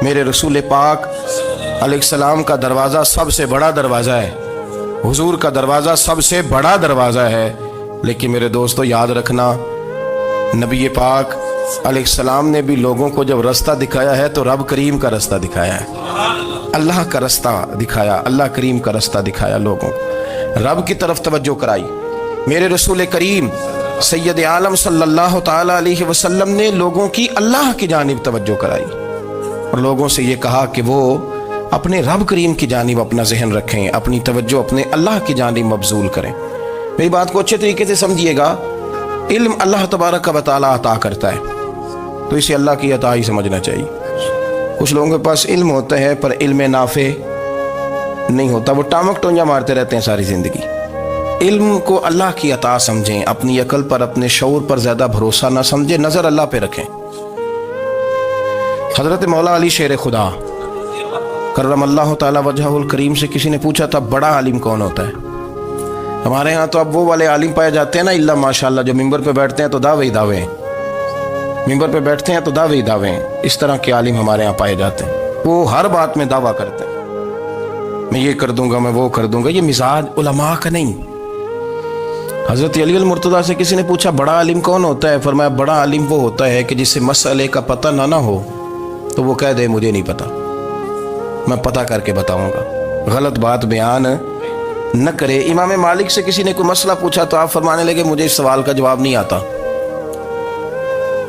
میرے رسول پاک علیہ السلام کا دروازہ سب سے بڑا دروازہ ہے، حضور کا دروازہ سب سے بڑا دروازہ ہے۔ لیکن میرے دوستو یاد رکھنا، نبی پاک علیہ السلام نے بھی لوگوں کو جب رستہ دکھایا ہے تو رب کریم کا رستہ دکھایا ہے، اللہ کا رستہ دکھایا، اللہ کریم کا رستہ دکھایا، لوگوں رب کی طرف توجہ کرائی۔ میرے رسول کریم سید عالم صلی اللہ تعالی علیہ وسلم نے لوگوں کی اللہ کی جانب توجہ کرائی اور لوگوں سے یہ کہا کہ وہ اپنے رب کریم کی جانب اپنا ذہن رکھیں، اپنی توجہ اپنے اللہ کی جانب مبذول کریں۔ میری بات کو اچھے طریقے سے سمجھیے گا، علم اللہ تبارک و تعالی عطا کرتا ہے تو اسے اللہ کی عطا ہی سمجھنا چاہیے۔ کچھ لوگوں کے پاس علم ہوتا ہے پر علم نافع نہیں ہوتا، وہ ٹامک ٹونجا مارتے رہتے ہیں ساری زندگی۔ علم کو اللہ کی عطا سمجھیں، اپنی عقل پر اپنے شعور پر زیادہ بھروسہ نہ سمجھیں، نظر اللہ پہ رکھیں۔ حضرت مولا علی شیر خدا کرم اللہ تعالی وجہہ الکریم سے کسی نے پوچھا تھا بڑا عالم کون ہوتا ہے؟ ہمارے ہاں تو اب وہ والے عالم پائے جاتے ہیں نا اللہ ماشاءاللہ، جو ممبر پہ بیٹھتے ہیں تو دعوے ہی دعوے ہیں، ممبر پہ بیٹھتے ہیں تو دعوے ہی دعوے ہیں، اس طرح کے عالم ہمارے ہاں پائے جاتے ہیں۔ وہ ہر بات میں دعویٰ کرتے ہیں، میں یہ کر دوں گا، میں وہ کر دوں گا۔ یہ مزاج علماء کا نہیں۔ حضرت علی المرتضیٰ سے کسی نے پوچھا بڑا عالم کون ہوتا ہے؟ فرمایا بڑا عالم وہ ہوتا ہے کہ جسے مسئلے کا پتہ نہ ہو تو وہ کہہ دے مجھے نہیں پتا، میں پتہ کر کے بتاؤں گا، غلط بات بیان نہ کرے۔ امام مالک سے کسی نے کوئی مسئلہ پوچھا تو آپ فرمانے لگے مجھے اس سوال کا جواب نہیں آتا،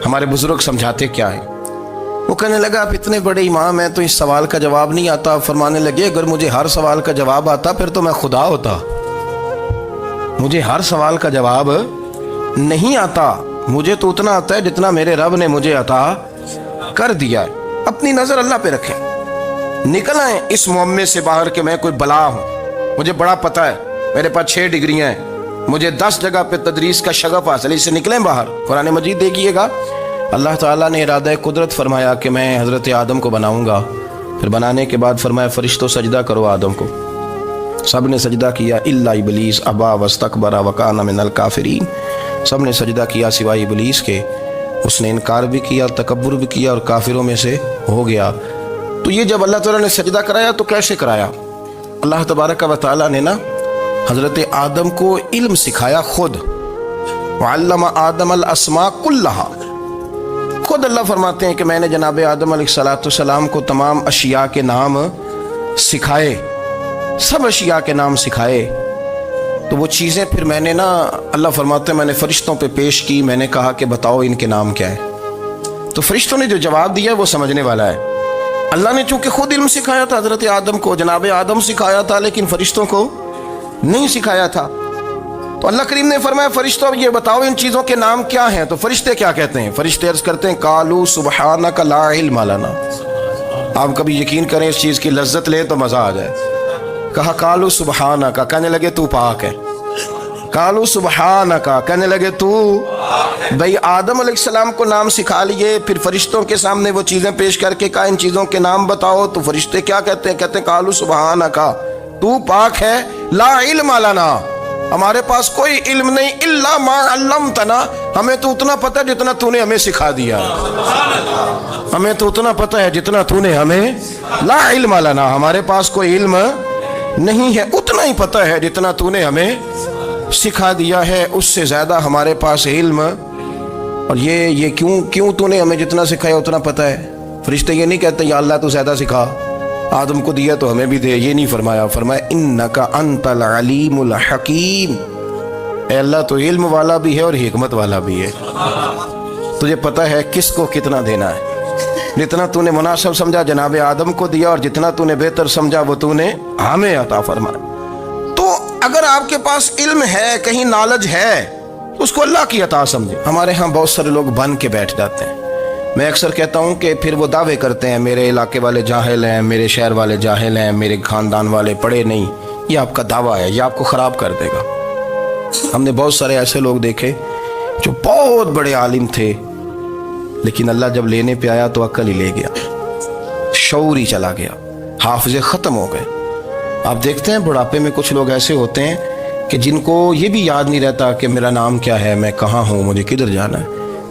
ہمارے بزرگ سمجھاتے کیا ہے؟ وہ کہنے لگا آپ اتنے بڑے امام ہیں تو اس سوال کا جواب نہیں آتا۔ آپ فرمانے لگے اگر مجھے ہر سوال کا جواب آتا پھر تو میں خدا ہوتا، مجھے ہر سوال کا جواب نہیں آتا، مجھے تو اتنا آتا ہے جتنا میرے رب نے مجھے عطا کر دیا ہے۔ اپنی نظر اللہ پہ رکھیں، نکل آئیں اس معمے سے باہر کہ میں کوئی بلا ہوں، مجھے بڑا پتہ ہے، میرے پاس 6 ڈگریاں ہیں، مجھے 10 جگہ پہ تدریس کا شغف حاصل ہے، اس سے نکلیں باہر۔ قرآن مجید دیکھیے گا، اللہ تعالیٰ نے ارادہ قدرت فرمایا کہ میں حضرت آدم کو بناؤں گا، پھر بنانے کے بعد فرمایا فرشتوں سجدہ کرو آدم کو، سب نے سجدہ کیا الا ابلیس ابا واستکبر وکان من الکافرین، سب نے سجدہ کیا سوائے ابلیس کے، اس نے انکار بھی کیا، تکبر بھی کیا اور کافروں میں سے ہو گیا۔ تو یہ جب اللہ تعالیٰ نے سجدہ کرایا تو کیسے کرایا؟ اللہ تبارک و تعالیٰ نے نا حضرت آدم کو علم سکھایا خود، وعلم آدم الاسماء کلہا، خود اللہ فرماتے ہیں کہ میں نے جناب آدم علیہ السلام کو تمام اشیاء کے نام سکھائے، سب اشیاء کے نام سکھائے۔ تو وہ چیزیں پھر میں نے نا، اللہ فرماتے ہیں میں نے فرشتوں پہ پیش کی، میں نے کہا کہ بتاؤ ان کے نام کیا ہے، تو فرشتوں نے جو جواب دیا وہ سمجھنے والا ہے۔ اللہ نے چونکہ خود علم سکھایا تھا حضرت آدم کو، جناب آدم سکھایا تھا لیکن فرشتوں کو نہیں سکھایا تھا، تو اللہ کریم نے فرمایا فرشتوں یہ بتاؤ ان چیزوں کے نام کیا ہیں؟ تو فرشتے کیا کہتے ہیں؟ فرشتے عرض کرتے ہیں قالوا سبحانک لا علم لنا۔ آپ کبھی یقین کریں اس چیز کی لذت لیں تو مزہ آ جائے۔ کہا قالوا سبحانک، کہنے لگے تو پاک ہے، قالوا سبحانک، کہنے لگے تو بھئی آدم علیہ السلام کو نام سکھا لیے، پھر فرشتوں کے سامنے وہ چیزیں پیش کر کے کہا ان چیزوں کے نام بتاؤ، تو فرشتے کیا کہتے ہیں؟ کہتے ہیں قالوا سبحانک، تو پاک ہے، لا علم لنا، ہمارے پاس کوئی علم نہیں، الا ما علمتنا، ہمیں تو اتنا پتہ ہے جتنا تو نے ہمیں سکھا دیا، ہمیں تو اتنا پتہ ہے جتنا تو نے ہمیں، لا علم لنا، ہمارے پاس کوئی علم نہیں ہے، اتنا ہی پتہ ہے جتنا تو نے ہمیں سکھا دیا ہے، اس سے زیادہ ہمارے پاس علم، اور یہ کیوں تو نے ہمیں جتنا سکھایا اتنا پتہ ہے۔ فرشتے یہ نہیں کہتے یا اللہ تو زیادہ سکھا، آدم کو دیا تو ہمیں بھی دے، یہ نہیں فرمایا، فرمایا انک انت العلیم الحکیم، اے اللہ تو علم والا بھی ہے اور حکمت والا بھی ہے، تجھے پتہ ہے کس کو کتنا دینا ہے، جتنا تو نے مناسب سمجھا جناب آدم کو دیا، اور جتنا تو نے بہتر سمجھا وہ تو نے ہمیں عطا فرمایا۔ تو اگر آپ کے پاس علم ہے، کہیں نالج ہے، اس کو اللہ کی عطا سمجھے۔ ہمارے ہاں بہت سارے لوگ بن کے بیٹھ جاتے ہیں، میں اکثر کہتا ہوں کہ پھر وہ دعوے کرتے ہیں میرے علاقے والے جاہل ہیں، میرے شہر والے جاہل ہیں، میرے خاندان والے پڑھے نہیں، یہ آپ کا دعویٰ ہے، یہ آپ کو خراب کر دے گا۔ ہم نے بہت سارے ایسے لوگ دیکھے جو بہت بڑے عالم تھے لیکن اللہ جب لینے پہ آیا تو عقل ہی لے گیا، شعور ہی چلا گیا، حافظے ختم ہو گئے۔ آپ دیکھتے ہیں بڑھاپے میں کچھ لوگ ایسے ہوتے ہیں کہ جن کو یہ بھی یاد نہیں رہتا کہ میرا نام کیا ہے، میں کہاں ہوں، مجھے کدھر جانا ہے،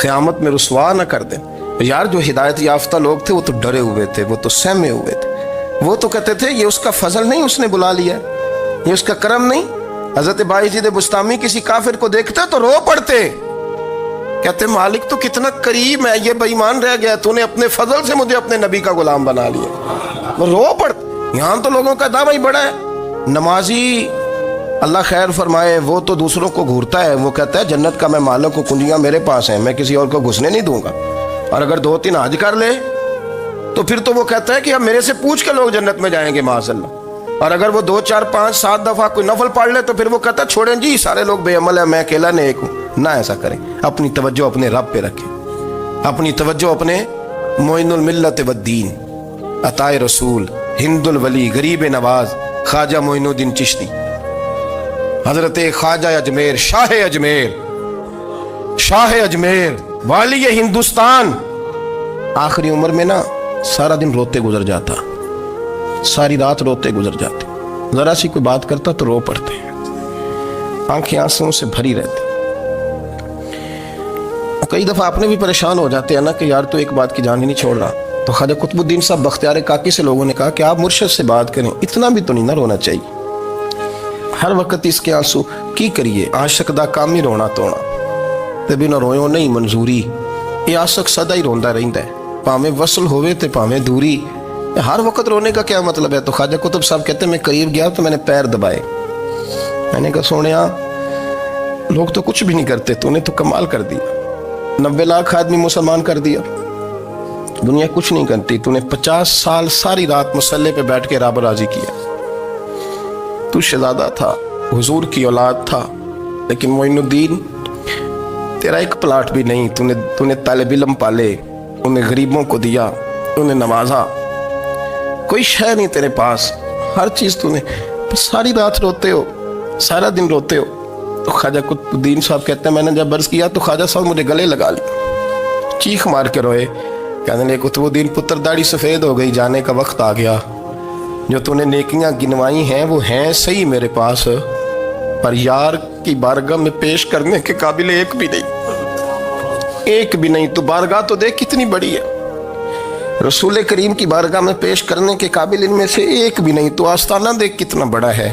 قیامت میں رسوا نہ کر دے۔ یار جو ہدایت یافتہ لوگ تھے وہ تو ڈرے ہوئے تھے، وہ تو سہمے ہوئے تھے، وہ تو کہتے تھے یہ اس کا فضل نہیں، اس نے بلا لیا، یہ اس کا کرم نہیں۔ حضرت بایزید بستامی کسی کافر کو دیکھتے تو رو پڑتے، کہتے مالک تو کتنا کریم ہے، یہ بے ایمان رہ گیا، تو نے اپنے فضل سے مجھے اپنے نبی کا غلام بنا لیا، وہ رو پڑتے۔ یہاں تو لوگوں کا دعویٰ ہی بڑا ہے۔ نمازی اللہ خیر فرمائے وہ تو دوسروں کو گھورتا ہے، وہ کہتا ہے جنت کا میں مالک ہوں، کنجیاں میرے پاس ہیں، میں کسی اور کو گھسنے نہیں دوں گا، اور اگر 2-3 حج کر لے تو پھر تو وہ کہتا ہے کہ اب میرے سے پوچھ کے لوگ جنت میں جائیں گے معاذ اللہ، اور اگر وہ 2 4 5 7 دفعہ کوئی نفل پڑھ لے تو پھر وہ کہتا ہے چھوڑیں جی سارے لوگ بے عمل ہیں، میں اکیلا نیک ہوں۔ نہ ایسا کریں، اپنی توجہ اپنے رب پہ رکھیں، اپنی توجہ اپنے معین الملت والدین، عطا رسول، ہند الولی، غریب نواز، خواجہ معین الدین چشتی، حضرت خواجہ اجمیر، شاہ اجمیر، والی ہندوستان، آخری عمر میں نا سارا دن روتے گزر جاتا، ساری رات روتے گزر جاتے، ذرا سی کوئی بات کرتا تو رو پڑتے، آنکھیں آنسوں سے بھری رہتی۔ کئی دفعہ اپنے بھی پریشان ہو جاتے ہیں نا کہ یار تو ایک بات کی جان ہی نہیں چھوڑ رہا، تو خواجہ قطب الدین صاحب بختیار کاکی سے لوگوں نے کہا کہ آپ مرشد سے بات کریں، اتنا بھی تو نہیں نہ رونا چاہیے، ہر وقت اس کے آنسو کی کریے، عاشق دا کام ہی رونا توڑا تے بنا رویوں نہیں منظوری، یہ عاشق سدا ہی روندا رہندا ہے، پاویں وصل ہوئے تے پاویں دوری، ہر وقت رونے کا کیا مطلب ہے؟ تو خواجہ قطب صاحب کہتے ہیں میں قریب گیا تو میں نے پیر دبائے، میں نے کہا سونیا لوگ تو کچھ بھی نہیں کرتے، تو نے تو کمال کر دیا، 90 لاکھ آدمی مسلمان کر دیا، دنیا کچھ نہیں کرتی، تو نے 50 سال ساری رات مسلح پہ بیٹھ کے رب راضی کیا، تو شہزادہ تھا، حضور کی اولاد تھا، لیکن معین الدین تیرا ایک پلاٹ بھی نہیں، تو نے طالب علم پالے، انہیں غریبوں کو دیا، انہیں نوازا، کوئی شے نہیں تیرے پاس، ہر چیز تو نے، ساری رات روتے ہو، سارا دن روتے ہو۔ تو خواجہ قطب الدین صاحب کہتے ہیں میں نے جب عرض کیا تو خواجہ صاحب مجھے گلے لگا لیا، چیخ مار کے روئے، کہنے لگے قطب الدین پتر داڑھی سفید ہو گئی، جانے کا وقت آ گیا، جو تو نے نیکیاں گنوائی ہیں وہ ہیں صحیح میرے پاس، پر یار کی بارگاہ میں پیش کرنے کے قابل ایک بھی نہیں، تو بارگاہ تو دیکھ کتنی بڑی ہے، رسول کریم کی بارگاہ میں پیش کرنے کے قابل ان میں سے ایک بھی نہیں، تو آستانہ دیکھ کتنا بڑا ہے،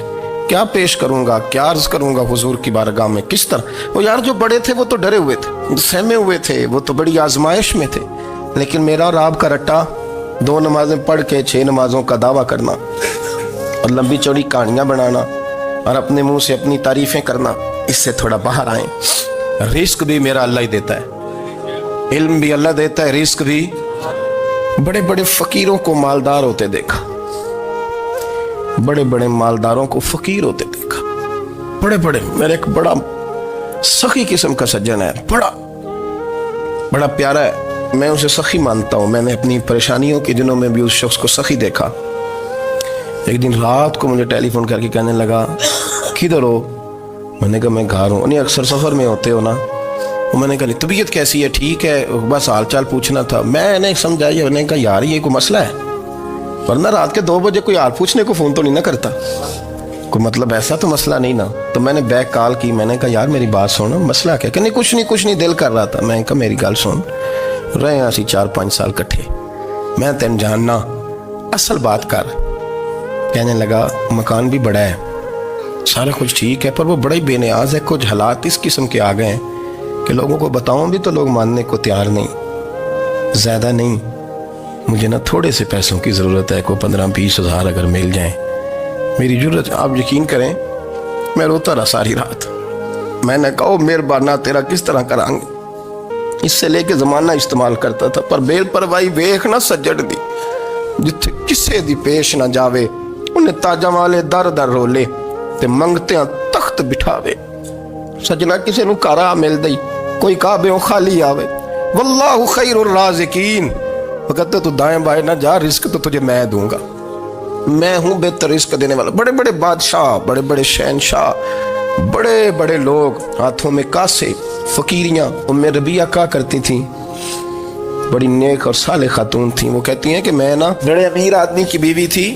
کیا پیش کروں گا، کیا عرض کروں گا حضور کی بارگاہ میں، کس طرح؟ وہ یار جو بڑے تھے وہ تو ڈرے ہوئے تھے، سہمے ہوئے تھے، وہ تو بڑی آزمائش میں تھے، لیکن میرا اور آپ کا رٹا 2 نمازیں پڑھ کے 6 نمازوں کا دعویٰ کرنا اور لمبی چوڑی کہانیاں بنانا اور اپنے منہ سے اپنی تعریفیں کرنا، اس سے تھوڑا باہر آئیں۔ رزق بھی میرا اللہ ہی دیتا ہے، علم بھی اللہ دیتا ہے، رزق بھی۔ بڑے بڑے فقیروں کو مالدار ہوتے دیکھا، بڑے بڑے مالداروں کو فقیر ہوتے دیکھا، بڑے بڑے، میرے ایک بڑا سخی قسم کا سجن ہے، بڑا پیارا ہے، میں اسے سخی مانتا ہوں، میں نے اپنی پریشانیوں کے دنوں میں بھی اس شخص کو سخی دیکھا۔ ایک دن رات کو مجھے ٹیلی فون کر کے کہنے لگا کدھر ہو؟ میں نے کہا میں گھر ہوں، اکثر سفر میں ہوتے ہو نا؟ میں نے کہا طبیعت کیسی ہے؟ ٹھیک ہے، بس حال چال پوچھنا تھا۔ میں نے سمجھایا، میں نے کہا یار یہ کوئی مسئلہ ہے، ورنہ رات کے 2 بجے کوئی حال پوچھنے کو فون تو نہیں نہ کرتا، کوئی مطلب ایسا تو مسئلہ نہیں نا؟ تو میں نے بیک کال کی، میں نے کہا یار میری بات سن، مسئلہ کیا؟ کہ نہیں کچھ نہیں دل کر رہا تھا۔ میں نے کہا میری گل سن، رہے ہیں اسی 4-5 سال کٹھے، میں تین جاننا، اصل بات کر۔ کہنے لگا مکان بھی بڑا ہے، سارا کچھ ٹھیک ہے، پر وہ بڑا ہی بے نیاز ہے، کچھ حالات اس قسم کے آ گئے ہیں کہ لوگوں کو بتاؤں بھی تو لوگ ماننے کو تیار نہیں، زیادہ نہیں، مجھے نا تھوڑے سے پیسوں کی ضرورت ہے، کوئی 15-20 ہزار اگر مل جائیں، میری ضرورت۔ آپ یقین کریں میں روتا رہا ساری رات۔ میں نے کہا مہربانہ تیرا کس طرح کریں گے، اس سے لے کے زمانہ استعمال کرتا تھا، پر بے پرواہی ویکھ نہ سجڑ دی، جتھے کسے دی پیش نہ جاوے، انہیں تاجہ والے در در رولے تے منگتے ہیں تخت بٹھاوے، سجنا کسے نو کارا مل دئی، کوئی کعبے خالی آوے، واللہ خیر الرازقین، وہ کہتے تو دائیں بائیں نہ جا، رزق تو تجھے میں دوں گا، میں ہوں بہتر رزق دینے والا۔ بڑے بڑے بادشاہ، بڑے بڑے شہنشاہ، بڑے بڑے لوگ، ہاتھوں میں کاسے، فقیریاں۔ ام ربیعہ کہا کرتی تھیں، بڑی نیک اور صالح خاتون تھیں، وہ کہتی ہیں کہ میں نا بڑے امیر آدمی کی بیوی تھی،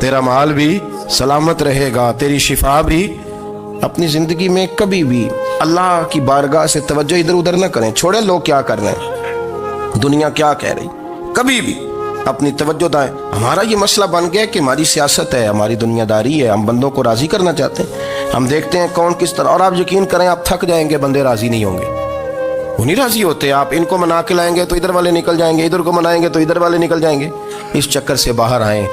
تیرا مال بھی سلامت رہے گا، تیری شفا بھی۔ اپنی زندگی میں کبھی بھی اللہ کی بارگاہ سے توجہ ادھر ادھر نہ کریں، چھوڑیں لوگ کیا کر رہے ہیں، دنیا کیا کہہ رہی، کبھی بھی اپنی توجہ دائیں۔ ہمارا یہ مسئلہ بن گیا کہ ہماری سیاست ہے، ہماری دنیا داری ہے، ہم بندوں کو راضی کرنا چاہتے ہیں، ہم دیکھتے ہیں کون کس طرح، اور آپ یقین کریں آپ تھک جائیں گے، بندے راضی نہیں ہوں گے، وہ نہیں راضی ہوتے۔ آپ ان کو منا کے لائیں گے تو ادھر والے نکل جائیں گے، ادھر کو منائیں گے تو ادھر والے نکل جائیں گے۔ اس چکر سے باہر آئیں،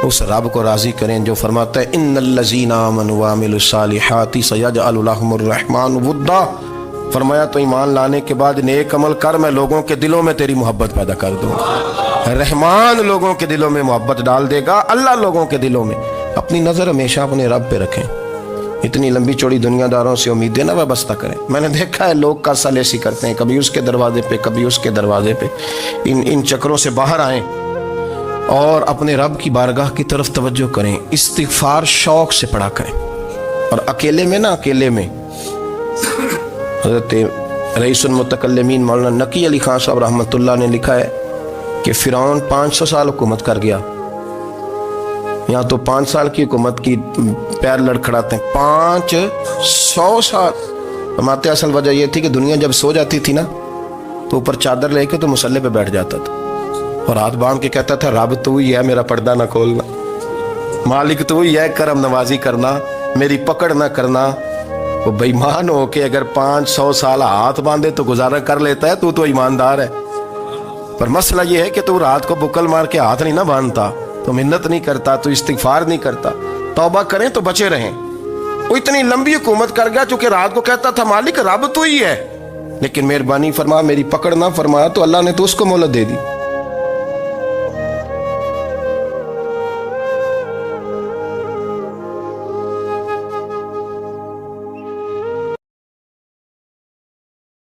اس رب کو راضی کریں جو فرماتا ہے ان الذین آمنوا وعملوا الصالحات سیجعل لهم الرحمن ودا۔ فرمایا تو ایمان لانے کے بعد نیک عمل کر، میں لوگوں کے دلوں میں تیری محبت پیدا کر دوں گا۔ رحمان لوگوں کے دلوں میں محبت ڈال دے گا، اللہ لوگوں کے دلوں میں۔ اپنی نظر ہمیشہ اپنے رب پہ رکھیں، اتنی لمبی چوڑی دنیا داروں سے امیدیں نہ وابستہ کریں۔ میں نے دیکھا ہے لوگ کا سلیسی کرتے ہیں، کبھی اس کے دروازے پہ کبھی اس کے دروازے پہ۔ ان چکروں سے باہر آئیں اور اپنے رب کی بارگاہ کی طرف توجہ کریں، استغفار شوق سے پڑھا کریں، اور اکیلے میں نہ، اکیلے میں۔ حضرت رئیس المتکلمین مولانا نقی علی خان صاحب رحمۃ اللہ نے لکھا ہے کہ فرعون 500 سال حکومت کر گیا، یہاں تو 5 سال کی حکومت کی پیر لڑکھڑاتے ہیں، 500 سال۔ فرماتے اصل وجہ یہ تھی کہ دنیا جب سو جاتی تھی نا تو اوپر چادر لے کے تو مصلے پہ بیٹھ جاتا تھا اور ہاتھ باندھ کے کہتا تھا رب تو ہی ہے، میرا پردہ نہ کھولنا، مالک تو ہی ہے، کرم نوازی کرنا، میری پکڑ نہ کرنا۔ وہ بے ایمان ہو کے اگر 500 سال ہاتھ باندھے تو گزارا کر لیتا ہے، تو ایماندار ہے۔ پر مسئلہ یہ ہے کہ تو رات کو بکل مار کے ہاتھ نہیں نہ باندھتا، تو منت نہیں کرتا، تو استغفار نہیں کرتا، توبہ کریں تو بچے رہیں۔ وہ اتنی لمبی حکومت کر گیا چونکہ رات کو کہتا تھا مالک رب تو ہی ہے، لیکن مہربانی فرما، میری پکڑ نہ فرمایا، تو اللہ نے تو اس کو مہلت دے دی۔